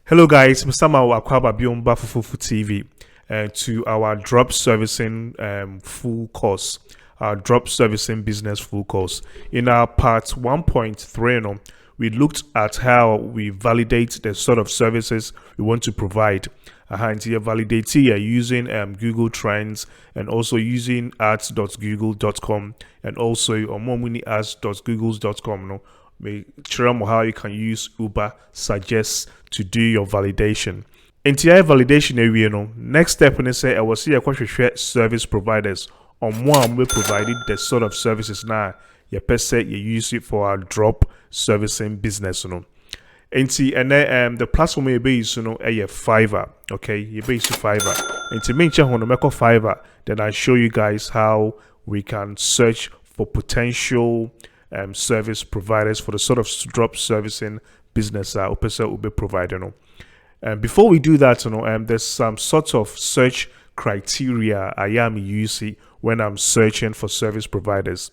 Hello guys, Mr. Akwaba Biomba Fofoofo TV to our drop servicing full course, our drop servicing business full course. In our part 1.3, we looked at how we validate the sort of services we want to provide. And you validate here using Google Trends and also using ads.google.com and also ads.google.com. How you can use Uber suggests to do your validation. Entire validation area, next step when I say I will see a question service providers on one we provided the sort of services now you per se you use it for our drop servicing business, and then the platform you base Fiverr, okay, you base Fiverr. And to mention when I Fiverr, then I show you guys how we can search for potential service providers for the sort of drop servicing business that will be provided. Before we do that, there's some sort of search criteria I am using when I'm searching for service providers.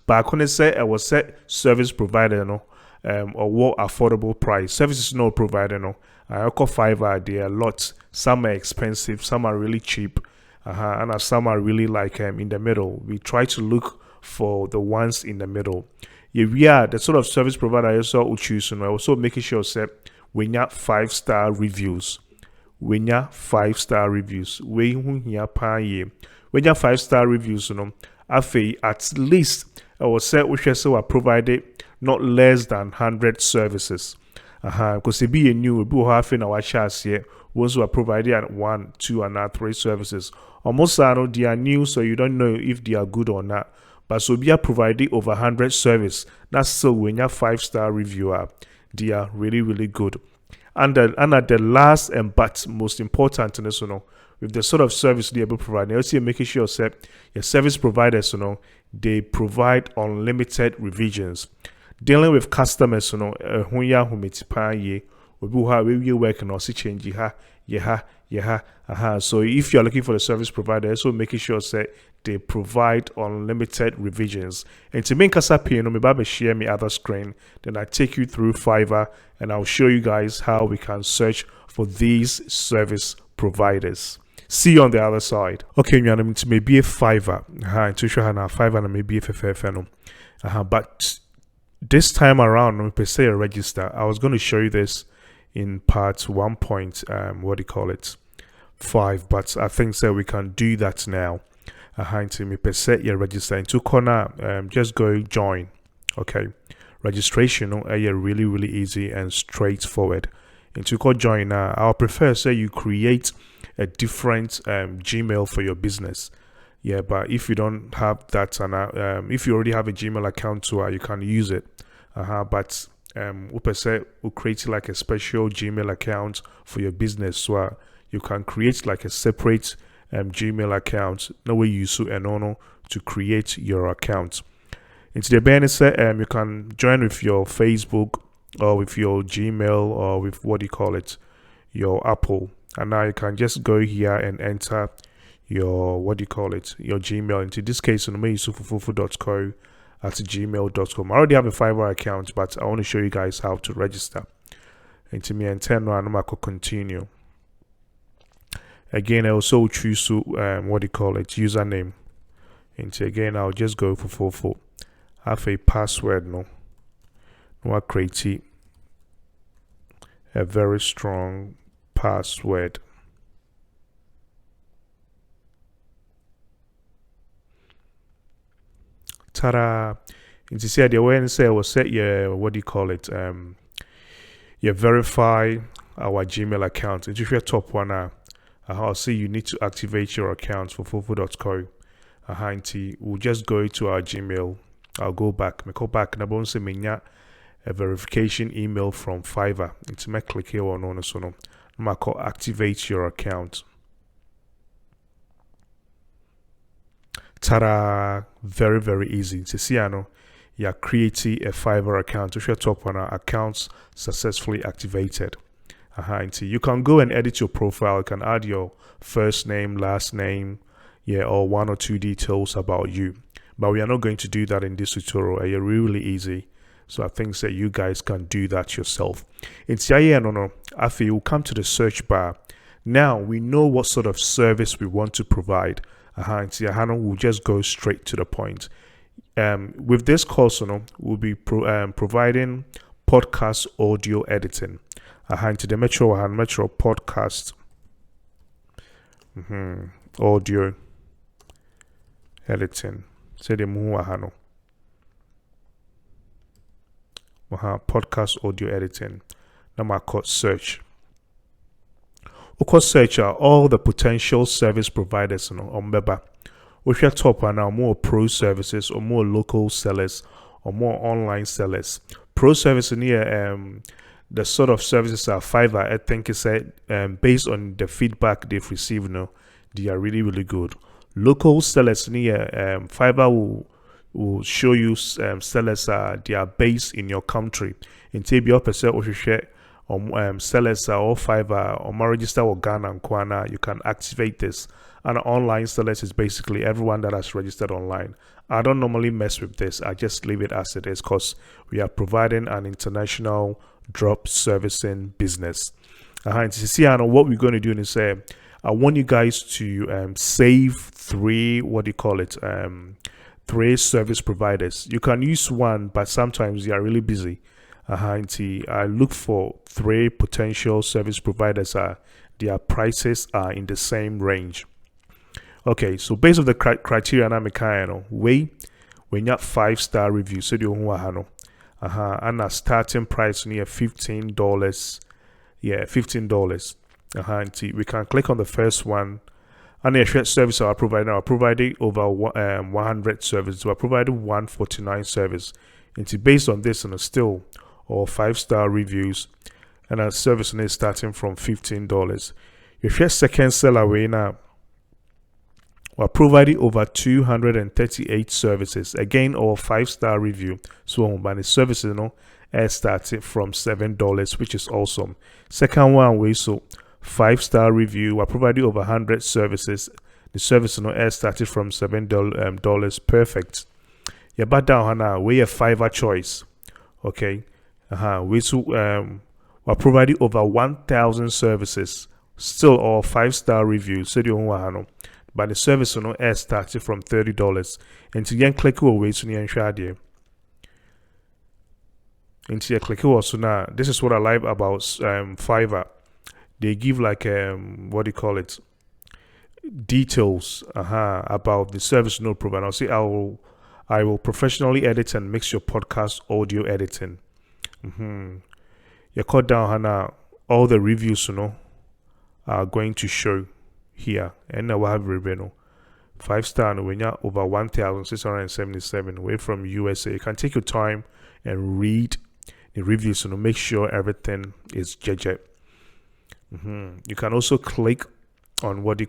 But I couldn't say I will set service provider, or what affordable price. Services not provided, I call Fiverr, there are lots. Some are expensive, some are really cheap, and some are really like in the middle. We try to look for the ones in the middle. Yeah, the sort of service provider I also choose, also making sure that we have 5-star reviews. We have 5-star reviews. We have 5-star reviews, at least I will say we are provided not less than 100 services. Because it be a new, we will have in our charts here. Once we are provided at 1, 2, and 3 services. Almost they are new, so you don't know if they are good or not. But so we are providing over 100 service. That's so when you're 5-star reviewer, they are really, really good. And at the last and but most important, with the sort of service they are providing, also making sure that your service providers, they provide unlimited revisions. Dealing with customers, when you are we working on change, so if you're looking for the service provider, also making sure that they provide unlimited revisions. And to make us happy, maybe share my other screen, then I take you through Fiverr and I'll show you guys how we can search for these service providers. See you on the other side. Okay, to maybe a Fiverr. To show how Fiverr maybe a but this time around, per se register. I was going to show you this in part 1. What do you call it? 5, but I think so we can do that now. To me per se register into corner. Just go join. Okay, registration. Really easy and straightforward. Into call join now. I'll prefer say you create a different Gmail for your business. Yeah, but if you don't have that, and if you already have a Gmail account, so you can use it. But we'll create like a special Gmail account for your business, so you can create like a separate Gmail account. No way you to create your account. Into the business, you can join with your Facebook or with your Gmail or with what do you call it, your Apple. And now you can just go here and enter your what do you call it, your Gmail. Into this case, fofoofo.co at gmail.com. I already have a Fiverr account, but I want to show you guys how to register. Into me and 10 and I could continue. Again, I also choose what do you call it, username. Into again, I'll just go for Fofoofo. Have a password, no I create a very strong password. Ta-da! Into see the way and say I will set your what do you call it, you verify our Gmail account. Into your top one I'll see you need to activate your account for fofoofo.co. We'll just go to our Gmail. I'll go back. Me go back. Na bon se menya a verification email from Fiverr. It's me click here on so no. I call activate your account. Ta-da! Very easy. To see you're creating a Fiverr account. If your top one accounts successfully activated. You can go and edit your profile. You can add your first name, last name, or 1 or 2 details about you. But we are not going to do that in this tutorial. Really easy. So I think that you guys can do that yourself. It's After you come to the search bar. Now we know what sort of service we want to provide. We'll just go straight to the point. With this course, we'll be providing podcast audio editing. Into the Metro podcast audio editing. Say the podcast audio editing. Now I call search. Search are all the potential service providers on Beba. If you're top and now more pro services or more local sellers or more online sellers. Pro service in here, the sort of services are Fiverr. I think it's based on the feedback they've received, they are really, really good. Local sellers in here, Fiverr will show you sellers they are based in your country. In TB percent or share sellers or Fiverr or register or Ghana and Kwana, you can activate this. And online sellers is basically everyone that has registered online. I don't normally mess with this. I just leave it as it is because we are providing an international drop servicing business. To see what we're going to do is say, I want you guys to save three service providers. You can use one, but sometimes you are really busy. I look for three potential service providers. Their prices are in the same range. Okay, so based on the criteria when you have 5-star review, so you and a starting price near $15. Yeah, $15. We can click on the first one. And the service I provided over 100 services. We're providing 149 service. Based on this, still or 5-star reviews, and our service is starting from $15. If you're second seller away now, we're providing over 238 services. Again, our 5-star review. So, but the services, starting from $7, which is awesome. Second one, so 5-star review. We're providing over 100 services. The service, started from $7. Perfect. Yeah, but down now, we have Fiverr choice. Okay. We're providing over 1,000 services. Still, all 5-star reviews. So, but the service started from $30. And to click away to the share. Into your click also now. This is what I like about Fiverr. They give details about the service node provider. I'll say I will professionally edit and mix your podcast audio editing. You cut down now. All the reviews are going to show here, and now we have review 5-star when you're over 1,677 away from USA. You can take your time and read the reviews to make sure everything is JJ. You can also click on the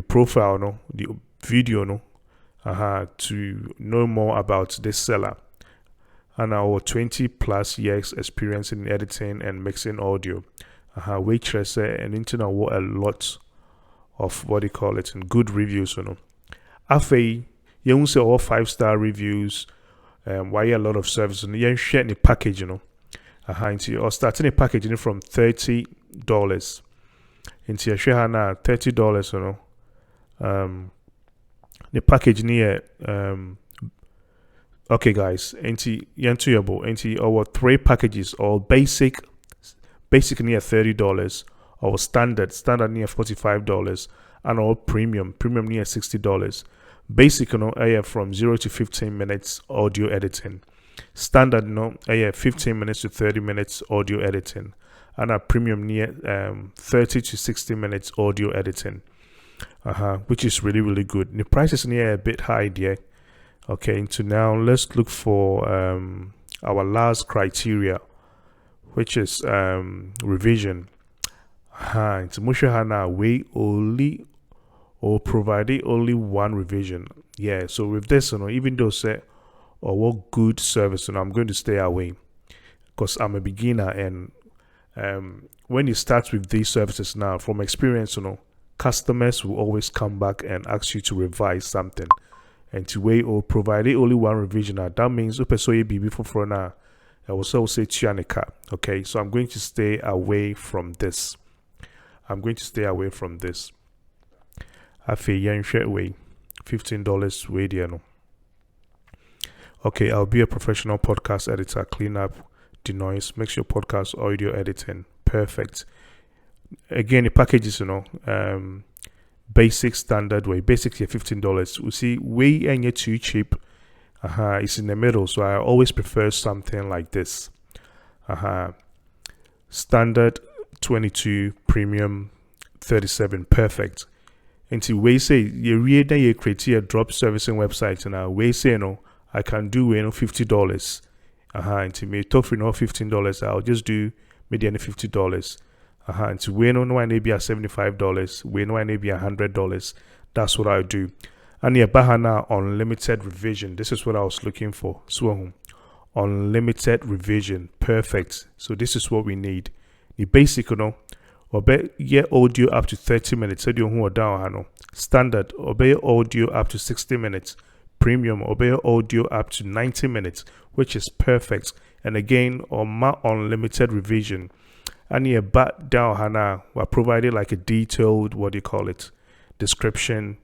profile, the video, to know more about this seller and our 20+ years experience in editing and mixing audio. Waitress and internet a lot of and good reviews. After you say all 5-star reviews, why a lot of service and you share the package, or starting a package from $30 into your share now $30, the package near okay guys, into our 3 packages or basic near $30, or standard near $45, and our premium near $60. Basic from 0 to 15 minutes audio editing. Standard 15 minutes to 30 minutes audio editing, and our premium near 30 to 60 minutes audio editing. Which is really, really good. The price is near a bit high there. Okay, so now let's look for our last criteria, which is revision. It's Mushahana we only or providing only one revision. Yeah, so with this, even though say what good service, I'm going to stay away because I'm a beginner, and when you start with these services now, from experience, customers will always come back and ask you to revise something, and to wait or provide only one revision. That means so you be before now. I will also say Tianica. Okay, so I'm going to stay away from this. I'm going to stay away from this. Afe yenhwe way $15 way there no. Okay, I'll be a professional podcast editor. Clean up the noise. Make sure podcast audio editing perfect. Again, the packages, basic standard way. Basic here $15. You see, way ain't yet too cheap. It's in the middle, so I always prefer something like this. Standard 22, premium 37, perfect. Until we say you read that you create a drop servicing website, and we say I can do $50. Until me top for $15, I'll just do maybe $50. Until we no maybe $75, we no maybe $100. That's what I do. And yeah, Bahana unlimited revision. This is what I was looking for. So unlimited revision, perfect. So this is what we need. The basic, obey audio up to 30 minutes. Standard, obey audio up to 60 minutes. Premium, obey audio up to 90 minutes, which is perfect. And again, on my unlimited revision. And yeah, back down Hana, we're provided like a detailed, what do you call it, description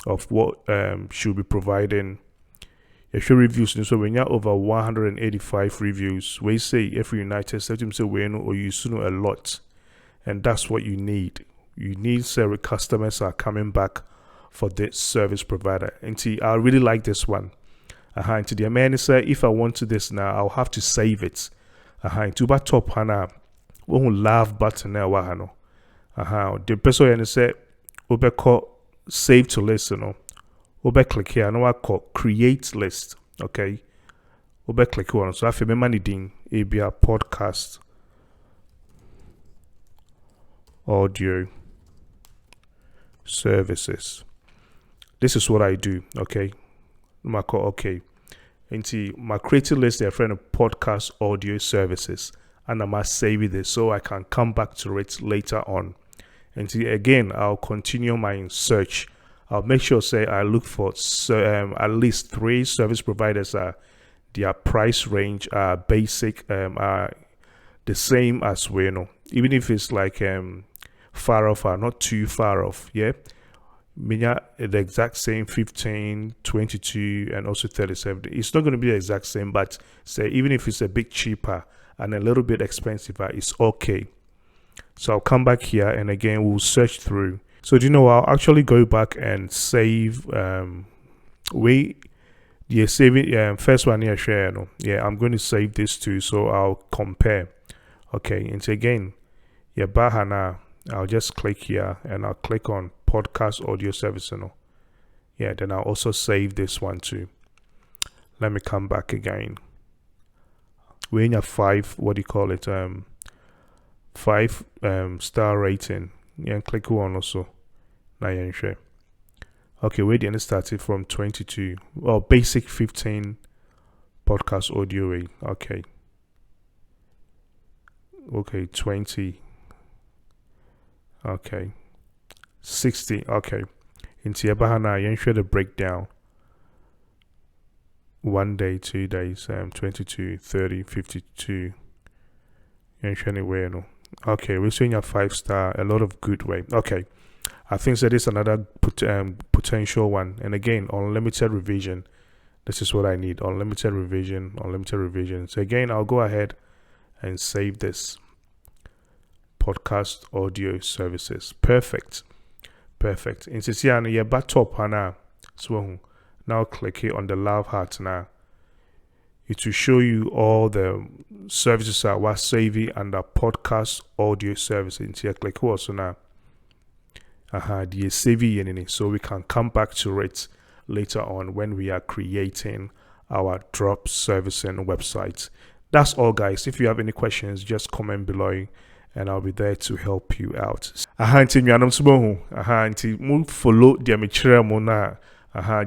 of what should be providing. If your reviews, so when you're over 185 reviews, we say every United States say we know or you know a lot, and that's what you need. You need several customers are coming back for this service provider. And see, I really like this one. And to the man say, if I want to this now, I'll have to save it. To that top hana, we love button now. The person say, we call save to listen. We click here. Now I call create list. Okay. We click on. So I feel me ding ABR podcast audio services. This is what I do. Okay. I call okay. Into my creative list, they're friend of podcast audio services, and I must save this so I can come back to it later on. And again, I'll continue my search. I'll make sure say I look for at least 3 service providers. Their price range are basic, are the same as we know. Even if it's like far off, not too far off. Yeah. The exact same 15, 22, and also 37. It's not going to be the exact same, but say even if it's a bit cheaper and a little bit expensive, it's okay. So I'll come back here and again we'll search through. So do you know, I'll actually go back and save saving first one here share. Yeah, I'm going to save this too, so I'll compare. Okay, and so again, yeah, Bahana, I'll just click here and I'll click on podcast audio service. Yeah, then I'll also save this one too. Let me come back again. We're in a 5, what do you call it? 5 star rating. Yeah, click on also. Now you share. Okay, we're then started from 22. Well, basic 15 podcast audio rate. Okay. Okay, 20. Okay. 60. Okay. In Tiabahana, you share the breakdown. 1 day, 2 days, 22, 30, 52. You share anywhere, no. Okay, we're seeing a 5-star, a lot of good way. Okay. I think that is another potential one. And again, unlimited revision. This is what I need. Unlimited revision, unlimited revision. So again, I'll go ahead and save this. Podcast audio services. Perfect. Perfect. In Sisiana, yeah, back top hana. So now click here on the love heart now. It will show you all the services that was saving under podcast audio services. Here, click also now. The saving, so we can come back to it later on when we are creating our drop servicing website. That's all, guys. If you have any questions, just comment below and I'll be there to help you out. Follow the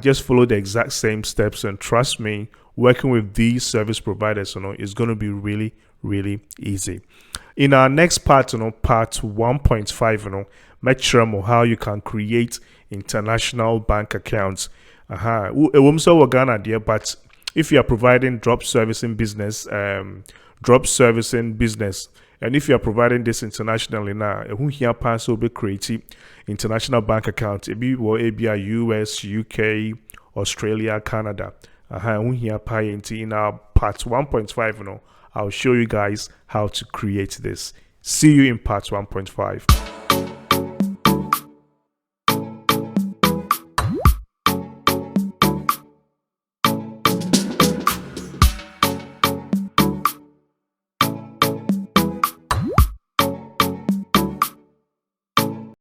just follow the exact same steps, and trust me, working with these service providers is going to be really, really easy. In our next part, part 1.5, make sure how you can create international bank accounts. But if you are providing drop servicing business drop servicing business. And if you are providing this internationally now, who here pass will be creating international bank account. It be US, UK, Australia, Canada. Who here pay in our part 1.5, I'll show you guys how to create this. See you in part 1.5.